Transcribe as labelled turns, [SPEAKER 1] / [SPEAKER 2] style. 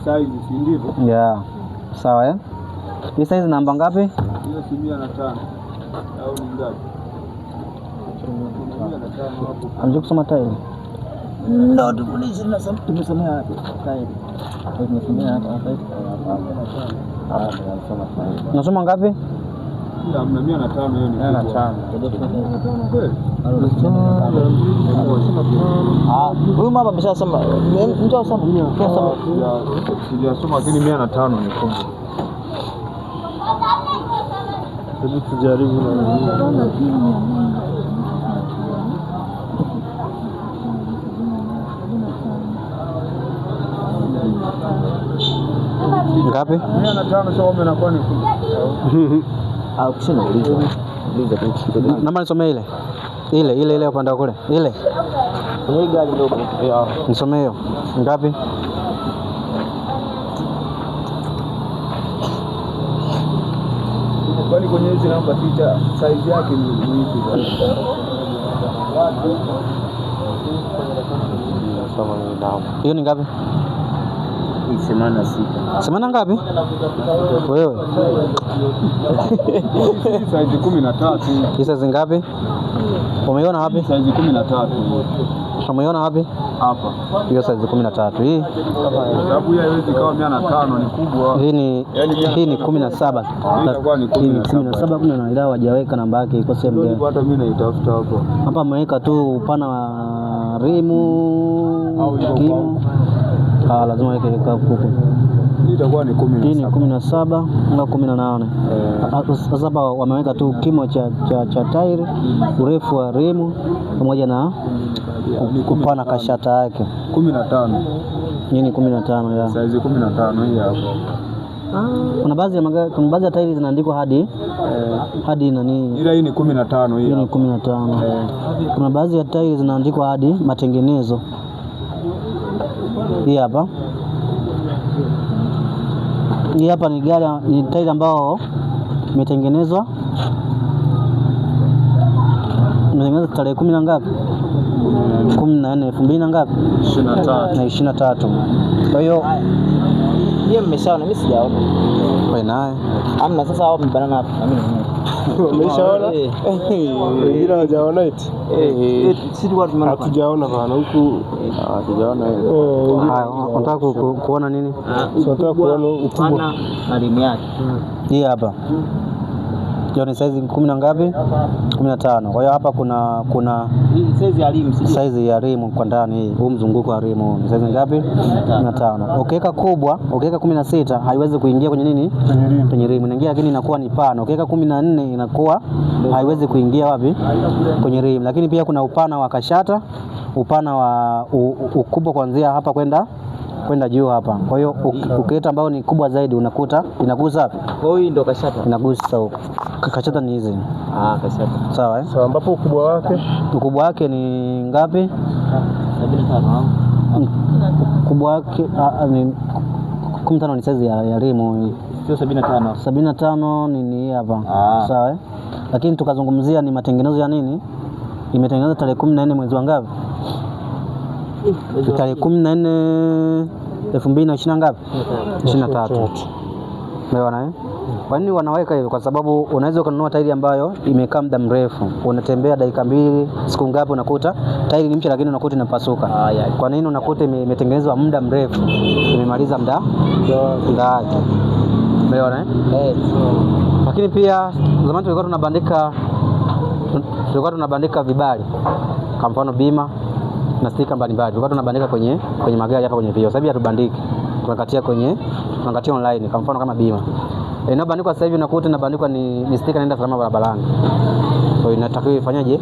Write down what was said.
[SPEAKER 1] Size si ndivyo?
[SPEAKER 2] Yeah. Sawa Hii size namba ngapi?
[SPEAKER 1] Hiyo si 105. Au ni ngapi? 105 hapo.
[SPEAKER 2] Anza kusoma tairi.
[SPEAKER 3] Ndio tumesomea hapo tairi. Tumesomea hapa.
[SPEAKER 2] Unasoma ngapi?
[SPEAKER 1] Ndio 105 hiyo ni 105.
[SPEAKER 3] Huyu mama ameshasema. Mtu asoma.
[SPEAKER 1] Sijasoma lakini 105 ni kubwa. Hebu tujaribu na
[SPEAKER 2] ngapi?
[SPEAKER 1] 105 sio inakuwa ni kubwa.
[SPEAKER 3] Au kisha uliza tu.
[SPEAKER 2] Namba nisomee ile upande wa kule. Ile.
[SPEAKER 3] Ni gari ndogo.
[SPEAKER 2] Nisomee hiyo. Ngapi?
[SPEAKER 1] Kwani kwenye hizi namba picha size yake ni ipi?
[SPEAKER 2] Hiyo ni ngapi?
[SPEAKER 3] 86.
[SPEAKER 2] Semana ngapi? Wewe.
[SPEAKER 1] Size 13.
[SPEAKER 2] Hii size ngapi? Umeiona wapi?
[SPEAKER 1] Size 13.
[SPEAKER 2] Umeiona wapi?
[SPEAKER 1] Hapa.
[SPEAKER 2] Hiyo size 13. Hii
[SPEAKER 1] sababu hii haiwezi kawa 105 ni kubwa.
[SPEAKER 2] Hii ni 17. Hii ni 17 kuna na ila hawajaweka namba yake iko sehemu gani?
[SPEAKER 1] Hata mimi naitafuta hapo.
[SPEAKER 2] Hapa ameweka tu upana wa rimu au kimo. Lazima weke huko.
[SPEAKER 1] Hii itakuwa ni 17.
[SPEAKER 2] Hii ni 17 na 18. Sasa hapa wameweka tu kimo cha tairi, urefu wa rimu pamoja na kupana kashata yake
[SPEAKER 1] 15.
[SPEAKER 2] Hii ni 15 ya.
[SPEAKER 1] Size 15 hii hapo.
[SPEAKER 2] Kuna baadhi ya magari, kuna baadhi ya tairi zinaandikwa hadi nani?
[SPEAKER 1] Ila hii ni 15 hii.
[SPEAKER 2] Hii ni 15. Kuna baadhi ya tairi zinaandikwa hadi matengenezo. Hii hapa. Hii hapa ni tairi ambao imetengenezwa tarehe 10 na ngapi? 14 2000 na ngapi? 23. Kwa hiyo
[SPEAKER 3] Yeye mmeshaona, mimi sijaona.
[SPEAKER 2] wewe naye.
[SPEAKER 3] Amna sasa hao mbanana hapa. Mimi
[SPEAKER 2] umeshaona?
[SPEAKER 1] Wengine hawajaona eti.
[SPEAKER 3] Sisi watu tumeona.
[SPEAKER 1] Hatujaona bana huku. Hatujaona hiyo.
[SPEAKER 2] Unataka kuona nini?
[SPEAKER 1] Tunataka kuona ukubwa
[SPEAKER 3] na rimu yake.
[SPEAKER 2] Hii hapa. Hiyo ni size 10 na ngapi? 15. Kwa hiyo hapa kuna
[SPEAKER 3] size ya rimu,
[SPEAKER 2] size ya rimu kwa ndani hii. Huu mzunguko wa rimu ni size ngapi? 15. Ukiweka kubwa, ukiweka 16 haiwezi kuingia kwenye nini? Kwenye rimu. Inaingia lakini inakuwa ni pana. Ukiweka 14 inakuwa haiwezi kuingia wapi? Kwenye rimu. Lakini pia kuna upana wa kashata, upana wa ukubwa kuanzia hapa kwenda juu hapa. Kwa hiyo ukileta ambao ni kubwa zaidi unakuta inagusa wapi?
[SPEAKER 3] Kwa hiyo ndio kashata.
[SPEAKER 2] Inagusa huko. Kashata ni hizi.
[SPEAKER 3] Kashata.
[SPEAKER 2] Sawa
[SPEAKER 1] Sawa, ambapo ukubwa wake ni ngapi?
[SPEAKER 3] 75.
[SPEAKER 2] Ukubwa wake ni 15 ni size ya rimu.
[SPEAKER 3] Sio 75.
[SPEAKER 2] 75 ni hapa. Sawa Lakini tukazungumzia ni matengenezo ya nini? Imetengenezwa tarehe 14 mwezi wa ngapi? Tarehe 14 2020 ngapi? 23. Umeona Kwa nini wanaweka hivyo? Kwa sababu unaweza kununua tairi ambayo imekaa muda mrefu. Unatembea dakika 2, siku ngapi unakuta tairi ni mpya lakini unakuta inapasuka. Kwa nini unakuta imetengenezwa muda mrefu? Imemaliza muda wake. Umeona Lakini pia zamani tulikuwa tunabandika vibali. Kwa mfano bima na stika mbalimbali. Tulikuwa tunabandika kwenye magari hapa kwenye vioo. Sasa hivi hatubandiki. Tunakatia online kwa mfano kama bima. Inabandikwa sasa hivi unakuta inabandikwa ni stika inaenda salama barabarani. Kwa hiyo inatakiwa ifanyaje?